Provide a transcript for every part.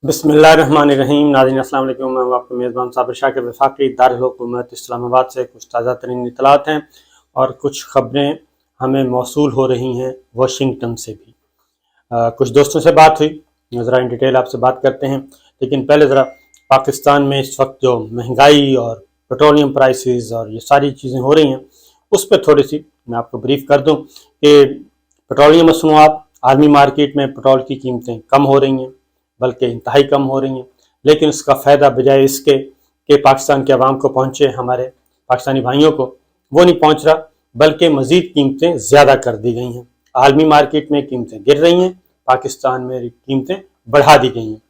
बिस्मिल्लाहिर्रहमानिर्रहीम। नाज़रीन अस्सलाम वालेकुम। मैं आपका मेज़बान साबिर शाकिर वफाकी दारुल हुकूमत इस्लामाबाद से कुछ ताज़ा तरीन इत्तलात हैं और कुछ ख़बरें हमें मौसूल हो रही हैं वाशिंगटन से भी। कुछ दोस्तों से बात हुई, ज़रा इन डिटेल आपसे बात करते हैं, लेकिन पहले ज़रा पाकिस्तान में इस वक्त जो महंगाई और पेट्रोलियम प्राइसेस और ये सारी चीज़ें हो रही हैं उस पर थोड़ी सी मैं आपको ब्रीफ कर दूँ कि पेट्रोलियम मसनूआत आलमी मार्केट में पेट्रोल की कीमतें कम हो रही हैं, बल्कि इंतहाई कम हो रही हैं, लेकिन उसका फ़ायदा बजाय इसके कि पाकिस्तान के अवाम को पहुँचे, हमारे पाकिस्तानी भाइयों को, वो नहीं पहुँच रहा, बल्कि मज़ीद कीमतें ज़्यादा कर दी गई हैं। आलमी मार्केट में कीमतें गिर रही हैं, पाकिस्तान में कीमतें बढ़ा दी गई हैं।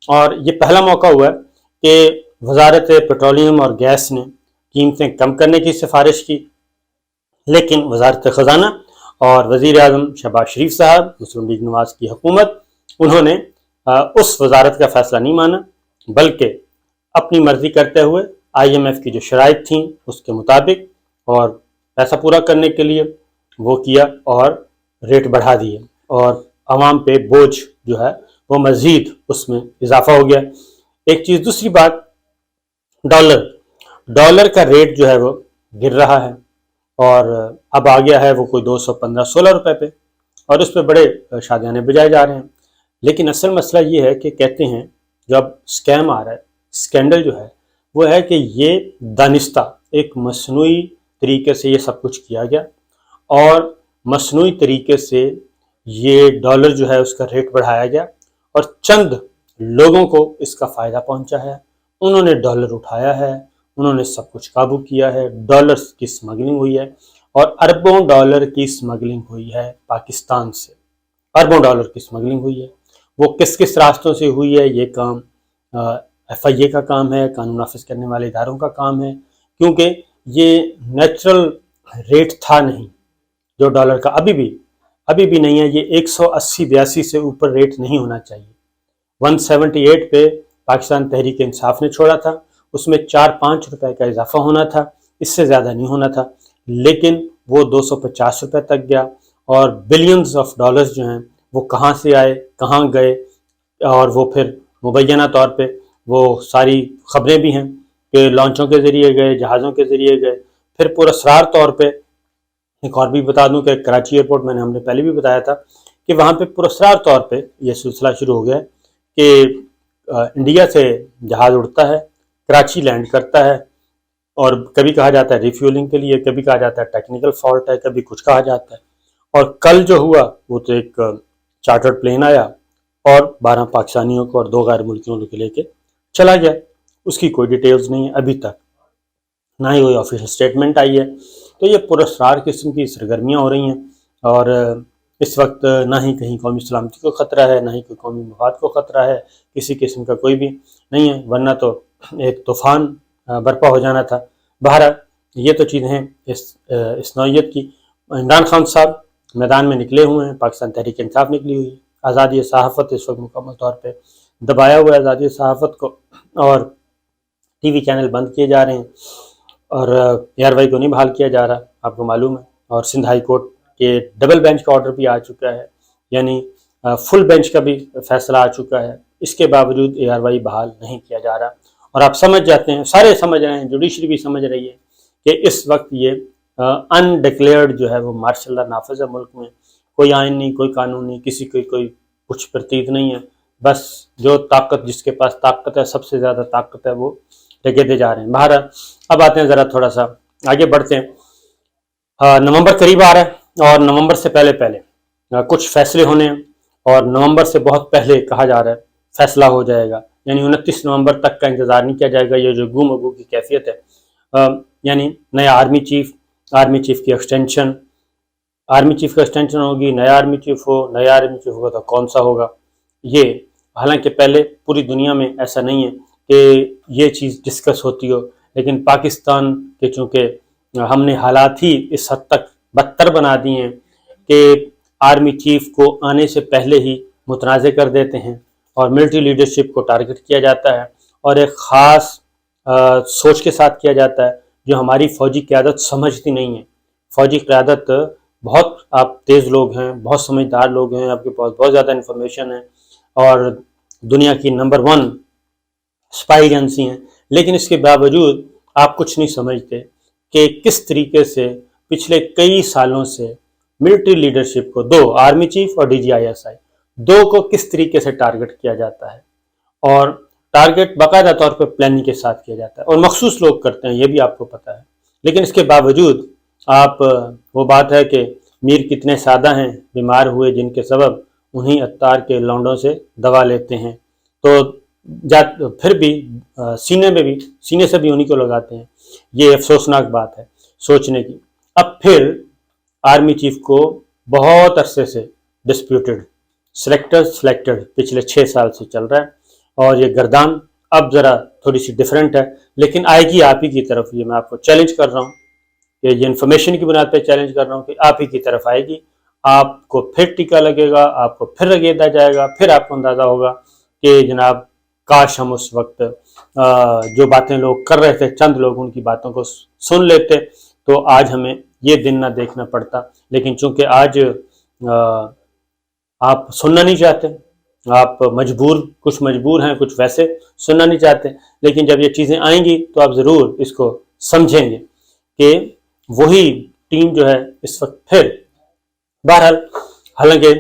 और ये पहला मौका हुआ है कि वजारत पेट्रोलियम और गैस ने कीमतें कम करने की सिफारिश की, लेकिन वजारत ख़जाना और वज़ीर आज़म शहबाज शरीफ साहब, मुस्लिम लीग नवाज़ की हुकूमत, उन्होंने उस वजारत का फ़ैसला नहीं माना, बल्कि अपनी मर्ज़ी करते हुए IMF की जो शराइत थी उसके मुताबिक और पैसा पूरा करने के लिए वो किया और रेट बढ़ा दिए और आवाम पे बोझ जो है वो मज़ीद उसमें इजाफा हो गया। एक चीज़, दूसरी बात, डॉलर का रेट जो है वो गिर रहा है और अब आ गया है वो कोई 215-16 रुपये पे, और उस पर बड़े शादियाने बजाए जा रहे हैं। लेकिन असल मसला ये है कि कहते हैं जब स्कैम आ रहा है, स्कैंडल जो है वो है कि ये दानिस्ता एक मसनूई तरीके से ये सब कुछ किया गया और मसनूई तरीके से ये डॉलर जो है उसका रेट बढ़ाया गया और चंद लोगों को इसका फ़ायदा पहुंचा है। उन्होंने डॉलर उठाया है, उन्होंने सब कुछ काबू किया है, डॉलर्स की स्मगलिंग हुई है और अरबों डॉलर की स्मगलिंग हुई है पाकिस्तान से, अरबों डॉलर की स्मगलिंग हुई है। वो किस किस रास्तों से हुई है, ये काम FIA का काम है, कानून नाफिज करने वाले इदारों का काम है, क्योंकि ये नेचुरल रेट था नहीं जो डॉलर का, अभी भी नहीं है। ये 180-82 से ऊपर रेट नहीं होना चाहिए। 178 पे पाकिस्तान तहरीक इंसाफ ने छोड़ा था, उसमें 4-5 रुपए का इजाफा होना था, इससे ज़्यादा नहीं होना था, लेकिन वो 250 रुपए तक गया और बिलियंस ऑफ डॉलर्स जो हैं वो कहाँ से आए, कहाँ गए, और वो फिर मुबैना तौर पे वो सारी ख़बरें भी हैं कि लॉन्चों के ज़रिए गए, जहाज़ों के ज़रिए गए। फिर पुरस्रार तौर पे एक और भी बता दूं कि कराची एयरपोर्ट, हमने पहले भी बताया था कि वहाँ पे पुरस्रार तौर पे ये सिलसिला शुरू हो गया कि इंडिया से जहाज़ उड़ता है, कराची लैंड करता है और कभी कहा जाता है रिफ्यूलिंग के लिए, कभी कहा जाता है टेक्निकल फॉल्ट है, कभी कुछ कहा जाता है। और कल जो हुआ वो तो एक चार्टर्ड प्लेन आया और 12 पाकिस्तानियों को और 2 गैर मुल्कियों को लेके चला गया। उसकी कोई डिटेल्स नहीं है अभी तक, ना ही कोई ऑफिशियल स्टेटमेंट आई है। तो ये पुरस्कार किस्म की सरगर्मियाँ हो रही हैं और इस वक्त ना ही कहीं कौमी सलामती को ख़तरा है, ना ही कोई कौमी मफाद को ख़तरा है, किसी किस्म का कोई भी नहीं है, वरना तो एक तूफ़ान बर्पा हो जाना था। बहरहाल ये तो चीज़ें हैं इस नौइयत की। इमरान खान साहब मैदान में निकले हुए हैं, पाकिस्तान तहरीक इंसाफ निकली हुई है, आज़ादी सहाफ़त इस वक्त मुकम्मल तौर पे दबाया हुआ है आज़ादी सहाफ़त को, और TV चैनल बंद किए जा रहे हैं और ARY को नहीं बहाल किया जा रहा, आपको मालूम है। और सिंध हाई कोर्ट के डबल बेंच का ऑर्डर भी आ चुका है, यानी फुल बेंच का भी फैसला आ चुका है, इसके बावजूद ARY बहाल नहीं किया जा रहा। और आप समझ जाते हैं, सारे समझ रहे हैं, जुडिशरी भी समझ रही है कि इस वक्त ये अनडिक्लेयर्ड जो है वो मार्शल लॉ नाफिज है मुल्क में। कोई आइन नहीं, कोई कानून नहीं, किसी की कोई कुछ प्रतीत नहीं है, बस जो ताकत, जिसके पास ताकत है, सबसे ज़्यादा ताकत है, वो लगे जा रहे हैं। बहरहाल अब आते हैं, ज़रा थोड़ा सा आगे बढ़ते हैं। नवंबर करीब आ रहा है और नवंबर से पहले कुछ फैसले होने हैं और नवंबर से बहुत पहले कहा जा रहा है फैसला हो जाएगा, यानी 29 नवंबर तक का इंतज़ार नहीं किया जाएगा। ये जो गुम अगू की कैफियत है, यानी नया आर्मी चीफ की एक्सटेंशन, आर्मी चीफ का एक्सटेंशन होगी, नया आर्मी चीफ होगा तो कौन सा होगा ये, हालांकि पहले पूरी दुनिया में ऐसा नहीं है कि ये चीज़ डिस्कस होती हो, लेकिन पाकिस्तान के चूँकि हमने हालात ही इस हद तक बदतर बना दिए हैं कि आर्मी चीफ को आने से पहले ही मुतनाज़ कर देते हैं और मिलिट्री लीडरशिप को टारगेट किया जाता है और एक ख़ास सोच के साथ किया जाता है जो हमारी फ़ौजी क़यादत समझती नहीं है। फ़ौजी क़यादत बहुत, आप तेज़ लोग हैं, बहुत समझदार लोग हैं, आपके पास बहुत ज़्यादा इन्फॉर्मेशन है और दुनिया की नंबर 1 स्पाई एजेंसी हैं, लेकिन इसके बावजूद आप कुछ नहीं समझते कि किस तरीके से पिछले कई सालों से मिलिट्री लीडरशिप को, 2 आर्मी चीफ और DGISI, 2 को किस तरीके से टारगेट किया जाता है, और टारगेट बाकायदा तौर पर प्लानिंग के साथ किया जाता है और मखसूस लोग करते हैं, ये भी आपको पता है। लेकिन इसके बावजूद आप, वो बात है कि मीर कितने सादा हैं, बीमार हुए जिनके सबब उन्हीं अत्तार के लौंडों से दवा लेते हैं, तो फिर भी सीने से भी उन्हीं को लगाते हैं। ये अफसोसनाक बात है सोचने की। अब फिर आर्मी चीफ को बहुत अरसे से डिस्प्यूटेड सिलेक्टेड पिछले 6 साल से चल रहा है, और ये गर्दान अब ज़रा थोड़ी सी डिफरेंट है, लेकिन आएगी आप ही की तरफ। ये मैं आपको चैलेंज कर रहा हूँ, ये इन्फॉर्मेशन की बुनियाद पर चैलेंज कर रहा हूँ कि आप ही की तरफ आएगी। आपको फिर टीका लगेगा, आपको फिर रगेदा जाएगा, फिर आपको अंदाज़ा होगा कि जनाब काश हम उस वक्त जो बातें लोग कर रहे थे, चंद लोग, उनकी बातों को सुन लेते तो आज हमें ये दिन ना देखना पड़ता। लेकिन चूंकि आज आप सुनना नहीं चाहते, आप कुछ मजबूर हैं, कुछ वैसे सुनना नहीं चाहते, लेकिन जब ये चीज़ें आएंगी तो आप ज़रूर इसको समझेंगे कि वही टीम जो है इस वक्त फिर, बहरहाल, हालांकि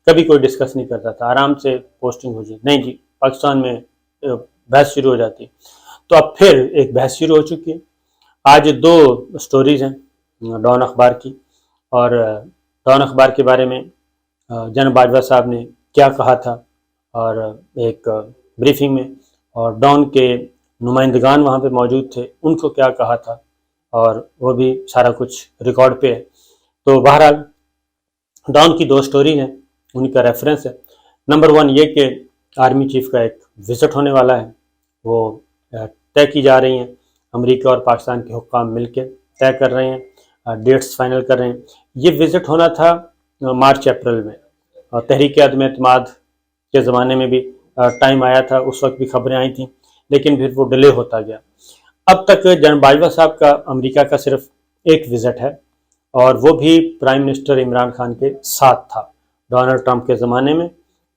कभी कोई डिस्कस नहीं करता था, आराम से पोस्टिंग हो जाए, नहीं जी, पाकिस्तान में बहस शुरू हो जाती। तो अब फिर एक बहस शुरू हो चुकी है। आज 2 स्टोरीज़ हैं डॉन अखबार की, और डॉन अखबार के बारे में जनरल बाजवा साहब ने क्या कहा था, और एक ब्रीफिंग में, और डॉन के नुमाइंदगान वहाँ पे मौजूद थे, उनको क्या कहा था, और वो भी सारा कुछ रिकॉर्ड पे है। तो बहरहाल डॉन की 2 स्टोरी हैं, उनका रेफरेंस है। नंबर 1 ये कि आर्मी चीफ का एक विज़िट होने वाला है, वो तय की जा रही हैं, अमेरिका और पाकिस्तान के हुक्काम मिलकर तय कर रहे हैं, डेट्स फाइनल कर रहे हैं। ये विज़िट होना था मार्च अप्रैल में, और तहरीक अदम एतमाद के ज़माने में भी टाइम आया था, उस वक्त भी खबरें आई थी, लेकिन फिर वो डिले होता गया। अब तक जनरल बाजवा साहब का अमेरिका का सिर्फ एक विज़िट है, और वो भी प्राइम मिनिस्टर इमरान खान के साथ था डोनाल्ड ट्रंप के ज़माने में।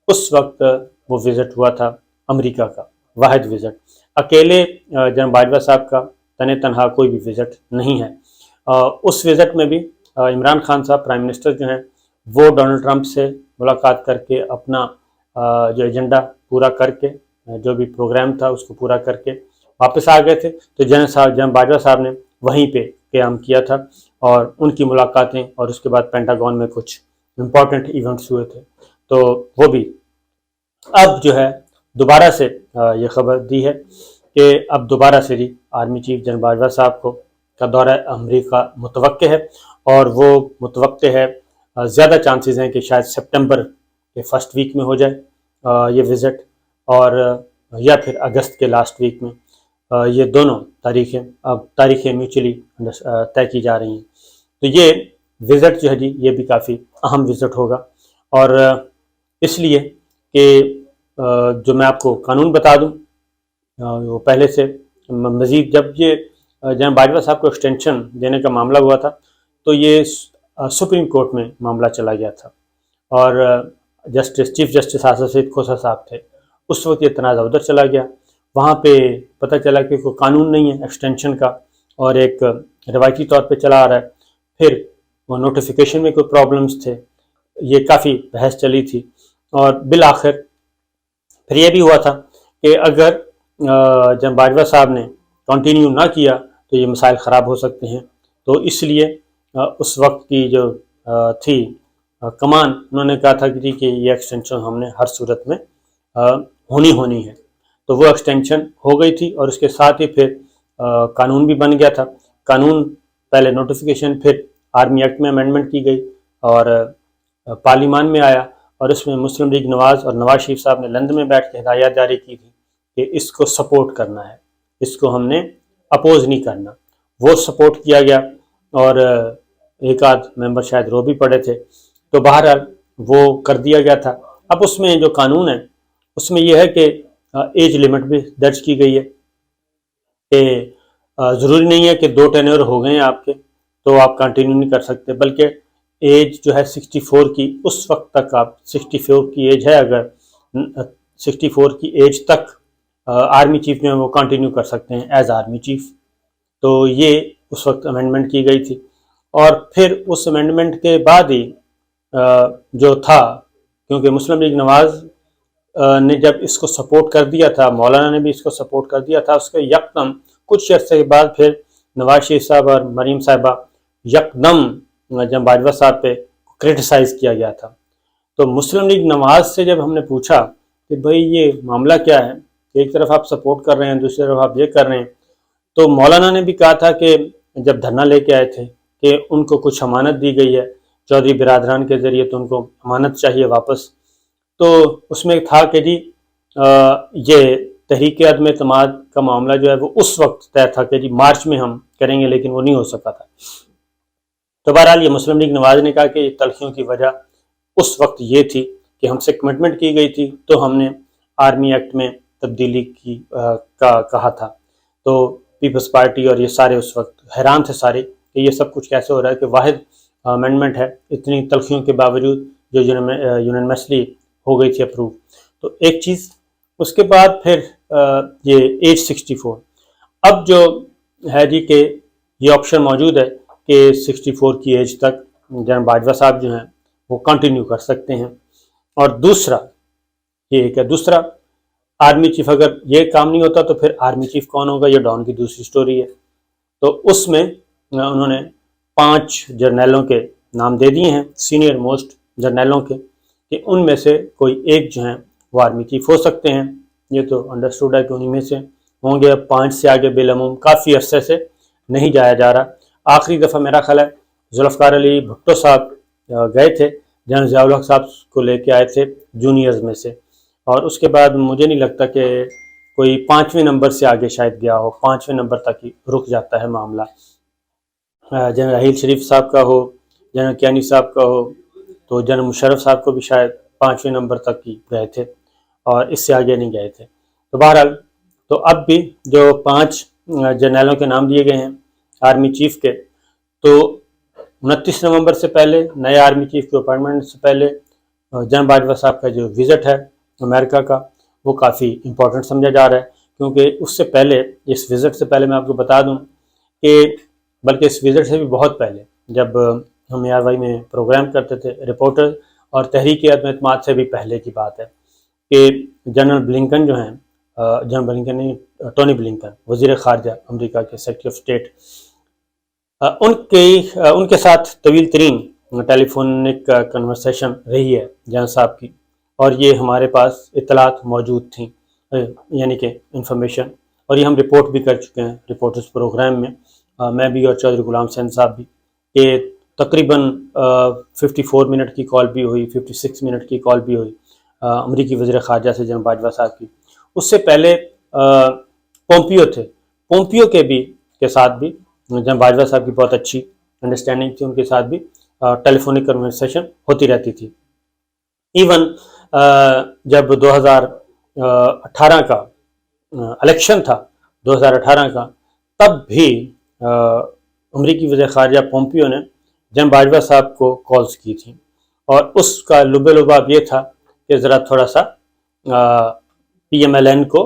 उस वक्त वो विज़िट हुआ था अमेरिका का, वाहिद विज़िट। अकेले जनरल बाजवा साहब का तने तनहा कोई भी विज़िट नहीं है। उस विज़िट में भी इमरान खान साहब प्राइम मिनिस्टर जो हैं, वो डोनाल्ड ट्रंप से मुलाकात करके अपना जो एजेंडा पूरा करके, जो भी प्रोग्राम था उसको पूरा करके वापस आ गए थे। तो जनरल बाजवा साहब ने वहीं पे क़याम किया था, और उनकी मुलाकातें, और उसके बाद पेंटागन में कुछ इम्पॉर्टेंट इवेंट्स हुए थे। तो वो भी अब जो है दोबारा से ये खबर दी है कि अब दोबारा से ही आर्मी चीफ जनरल बाजवा साहब को का दौरा अमेरिका मुतवक्के है, और वो मुतवक्के है, ज़्यादा चांसेस हैं कि शायद सितंबर के फर्स्ट वीक में हो जाए ये विज़िट, और या फिर अगस्त के लास्ट वीक में। ये दोनों तारीखें म्यूचुअली तय की जा रही हैं। तो ये विज़िट जो है जी, ये भी काफ़ी अहम विज़िट होगा, और इसलिए कि जो मैं आपको कानून बता दूं, वो पहले से मज़ीद, जब ये जनरल बाजवा साहब को एक्सटेंशन देने का मामला हुआ था, तो ये सुप्रीम कोर्ट में मामला चला गया था, और चीफ जस्टिस आसिफ सईद खोसा साहब थे, उस वक्त ये तनाज़ा उधर चला गया। वहाँ पे पता चला कि कोई कानून नहीं है एक्सटेंशन का, और एक रवायती तौर पे चला आ रहा है। फिर वो नोटिफिकेशन में कोई प्रॉब्लम्स थे, ये काफ़ी बहस चली थी, और बिल आखिर फिर ये भी हुआ था कि अगर जब बाजवा साहब ने कंटिन्यू ना किया तो ये मसाइल ख़राब हो सकते हैं। तो इसलिए उस वक्त की जो थी कमान, उन्होंने कहा था कि ये एक्सटेंशन हमने हर सूरत में होनी है। तो वो एक्सटेंशन हो गई थी, और उसके साथ ही फिर कानून भी बन गया था। कानून पहले नोटिफिकेशन, फिर आर्मी एक्ट में अमेंडमेंट की गई, और पार्लियामान में आया, और इसमें मुस्लिम लीग नवाज़ और नवाज शरीफ साहब ने लंदन में बैठ के हिदायत जारी की थी कि इसको सपोर्ट करना है, इसको हमने अपोज नहीं करना। वो सपोर्ट किया गया, और एक आध मेंबर शायद रो भी पड़े थे। तो बहरहाल वो कर दिया गया था। अब उसमें जो कानून है, उसमें यह है कि एज लिमिट भी दर्ज की गई है कि ज़रूरी नहीं है कि 2 टेन्योर हो गए हैं आपके तो आप कंटिन्यू नहीं कर सकते, बल्कि एज जो है 64 की, उस वक्त तक आप 64 की एज है अगर 64 کی ایج تک آرمی چیف جو ہے وہ کنٹینیو کر سکتے ہیں ایز آرمی چیف. تو یہ اس وقت امینڈمنٹ کی گئی تھی. اور پھر اس امینڈمنٹ کے بعد ہی جو تھا، کیونکہ مسلم لیگ نواز نے جب اس کو سپورٹ کر دیا تھا، مولانا نے بھی اس کو سپورٹ کر دیا تھا، اس کے یکدم کچھ عرصے کے بعد پھر نواز شریف صاحب اور مریم صاحبہ یکدم جب باجوہ صاحب پہ کرٹیسائز کیا گیا تھا. تو مسلم لیگ نواز سے جب ہم نے پوچھا کہ بھئی یہ معاملہ کیا ہے، ایک طرف آپ سپورٹ کر رہے ہیں، دوسری طرف آپ یہ کر رہے ہیں، تو مولانا نے بھی کہا تھا کہ جب دھرنا لے کے آئے تھے کہ ان کو کچھ امانت دی گئی ہے چودھری برادران کے ذریعے، تو ان کو امانت چاہیے واپس. تو اس میں تھا کہ جی یہ تحریک عدم اعتماد کا معاملہ جو ہے وہ اس وقت طے تھا کہ جی مارچ میں ہم کریں گے، لیکن وہ نہیں ہو سکا تھا. تو بہرحال یہ مسلم لیگ نواز نے کہا کہ یہ تلخیوں کی وجہ اس وقت یہ تھی کہ ہم سے کمٹمنٹ کی گئی تھی، تو ہم نے آرمی ایکٹ میں تبدیلی کی کا کہا تھا. تو پیپلز پارٹی اور یہ سارے اس وقت حیران تھے سارے کہ یہ سب کچھ کیسے ہو رہا ہے، کہ واحد امینڈمنٹ ہے اتنی تلخیوں کے باوجود جو یونینمسلی ہو گئی تھی اپروو. تو ایک چیز. اس کے بعد پھر یہ ایج 64. اب جو ہے جی کہ یہ آپشن موجود ہے کہ 64 کی ایج تک جنرل باجوہ صاحب جو ہیں وہ کنٹینیو کر سکتے ہیں. اور دوسرا یہ کہ دوسرا آرمی چیف، اگر یہ کام نہیں ہوتا تو پھر آرمی چیف کون ہوگا، یہ ڈاؤن کی دوسری سٹوری ہے. تو اس میں انہوں نے 5 جرنیلوں کے نام دے دیے ہیں، سینئر موسٹ جرنیلوں کے، کہ ان میں سے کوئی ایک جو ہیں وہ آرمی چیف ہو سکتے ہیں. یہ تو انڈرسٹوڈ ہے کہ انہی میں سے ہوں گے. اب 5 سے آگے بالعموم کافی عرصے سے نہیں جایا جا رہا. آخری دفعہ میرا خیال ہے ذوالفقار علی بھٹو صاحب گئے تھے، جنرل ضیاء الحق صاحب کو لے کے آئے تھے جونیئرز میں سے، اور اس کے بعد مجھے نہیں لگتا کہ کوئی 5ویں نمبر سے آگے شاید گیا ہو. 5ویں نمبر تک ہی رک جاتا ہے معاملہ. جنرل راحیل شریف صاحب کا ہو، جنرل کیانی صاحب کا ہو، تو جنرل مشرف صاحب کو بھی شاید 5ویں نمبر تک ہی گئے تھے اور اس سے آگے نہیں گئے تھے. تو بہرحال تو اب بھی جو 5 جرنیلوں کے نام دیے گئے ہیں آرمی چیف کے، تو 29 نومبر سے پہلے نئے آرمی چیف کے اپائنٹمنٹ سے پہلے جنرل باجوہ صاحب کا جو وزٹ ہے امریکہ کا، وہ کافی امپورٹنٹ سمجھا جا رہا ہے. کیونکہ اس سے پہلے، اس وزٹ سے پہلے میں آپ کو بتا دوں کہ بلکہ اس وزٹ سے بھی بہت پہلے، جب ہم ARY میں پروگرام کرتے تھے رپورٹر، اور تحریک عدم اعتماد سے بھی پہلے کی بات ہے کہ جنرل بلنکن جو ہیں، جنرل بلنکن نہیں، ٹونی بلنکن، وزیر خارجہ امریکہ کے سیکریٹری آف اسٹیٹ، ان کے ساتھ طویل ترین ٹیلی فونک کنورسیشن رہی ہے جنرل صاحب کی، اور یہ ہمارے پاس اطلاعات موجود تھیں، یعنی کہ انفارمیشن، اور یہ ہم رپورٹ بھی کر چکے ہیں رپورٹرز پروگرام میں، میں بھی اور چودھری غلام حسین صاحب بھی، کہ تقریباً 54 منٹ کی کال بھی ہوئی، 56 منٹ کی کال بھی ہوئی امریکی وزیر خارجہ سے جنرل باجوہ صاحب کی. اس سے پہلے پومپیو تھے، پومپیو کے ساتھ بھی جنرل باجوہ صاحب کی بہت اچھی انڈرسٹینڈنگ تھی، ان کے ساتھ بھی ٹیلی فونک کنورسیشن ہوتی رہتی تھی. ایون جب 2018 کا الیکشن تھا، 2018 کا، تب بھی امریکی وزیر خارجہ پومپیو نے جنرل باجوہ صاحب کو کالز کی تھیں، اور اس کا لب لباب یہ تھا کہ ذرا تھوڑا سا PMLN کو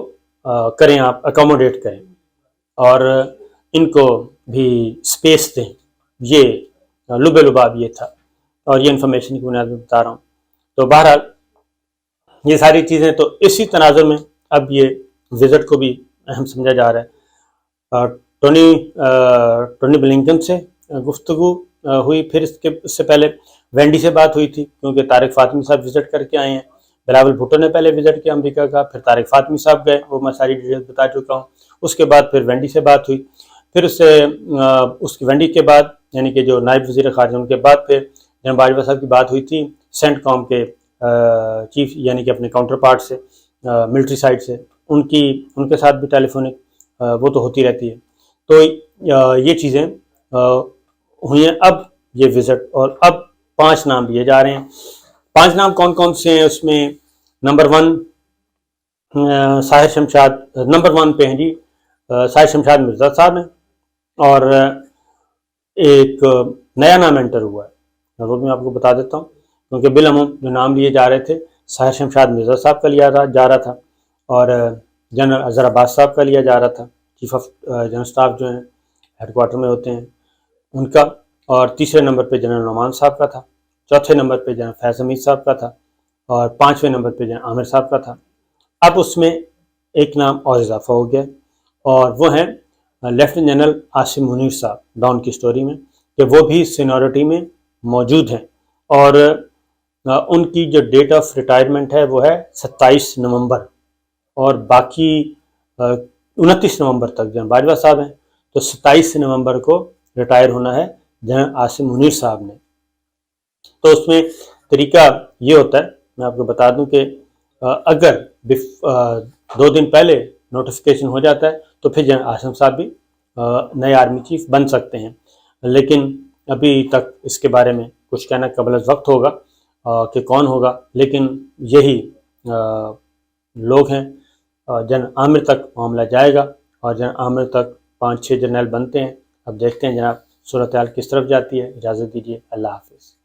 کریں، آپ اکوموڈیٹ کریں اور ان کو بھی سپیس دیں. یہ لب لباب یہ تھا، اور یہ انفارمیشن کی بنیاد میں بتا رہا ہوں. تو بہرحال یہ ساری چیزیں، تو اسی تناظر میں اب یہ وزٹ کو بھی اہم سمجھا جا رہا ہے. ٹونی بلنکن سے گفتگو ہوئی، پھر اس سے پہلے وینڈی سے بات ہوئی تھی، کیونکہ طارق فاطمی صاحب وزٹ کر کے آئے ہیں. بلاول بھٹو نے پہلے وزٹ کیا امریکہ کا، پھر طارق فاطمی صاحب گئے، وہ میں ساری ڈیٹیل بتا چکا ہوں. اس کے بعد پھر وینڈی سے بات ہوئی، پھر اس کی وینڈی کے بعد، یعنی کہ جو نائب وزیر خارجہ، ان کے بعد پھر جنرل باجوہ صاحب کی بات ہوئی تھی سینٹ کام کے چیف، یعنی کہ اپنے کاؤنٹر پارٹ سے، ملٹری سائڈ سے، ان کے ساتھ بھی ٹیلی فونک وہ تو ہوتی رہتی ہے. تو یہ چیزیں ہوئی ہیں. اب یہ وزٹ، اور اب 5 نام لیے جا رہے ہیں. 5 نام کون کون سے ہیں؟ اس میں نمبر 1 ساحر شمشاد، نمبر 1 پہ ہیں جی ساحر شمشاد مرزا صاحب ہیں، اور ایک نیا نام انٹر ہوا ہے، وہ بھی میں آپ کو بتا دیتا ہوں، کیونکہ بالعموم جو نام لیے جا رہے تھے साहिर शमशाद मिर्ज़ा साहब का लिया जा रहा था, और जनरल अज़हर अब्बास साहब का लिया जा रहा था, चीफ ऑफ जनरल स्टाफ जो हैं हेडक्वार्टर में होते हैं उनका, और तीसरे नंबर पे जनरल नोमान साहब का था, चौथे नंबर पे जनरल फैज़ हमीद साहब का था, और पाँचवें नंबर पे जनरल आमिर साहब का था। अब उसमें एक नाम और इजाफा हो गया, और वो हैं लेफ्टिनेंट जनरल आसिम मुनीर साहब, डॉन की स्टोरी में, कि वो भी सीनियरिटी में मौजूद हैं, और उनकी जो डेट ऑफ रिटायरमेंट है वो है 27 नवंबर, और बाकी 29 नवंबर तक जनरल बाजवा साहब हैं, तो 27 नवंबर को रिटायर होना है जनरल आसिम मुनीर साहब ने। तो उसमें तरीका ये होता है, मैं आपको बता दूं कि अगर 2 दिन पहले नोटिफिकेशन हो जाता है तो फिर जनरल आसिम साहब भी नए आर्मी चीफ बन सकते हैं, लेकिन अभी तक इसके बारे में कुछ कहना कबल वक्त होगा कि कौन होगा। लेकिन यही लोग हैं, जनरल आमिर तक मामला जाएगा, और जनरल आमिर तक 5-6 जनरल बनते हैं। अब देखते हैं जनाब सूरत हाल किस तरफ जाती है। इजाज़त दीजिए, अल्लाह हाफिज़।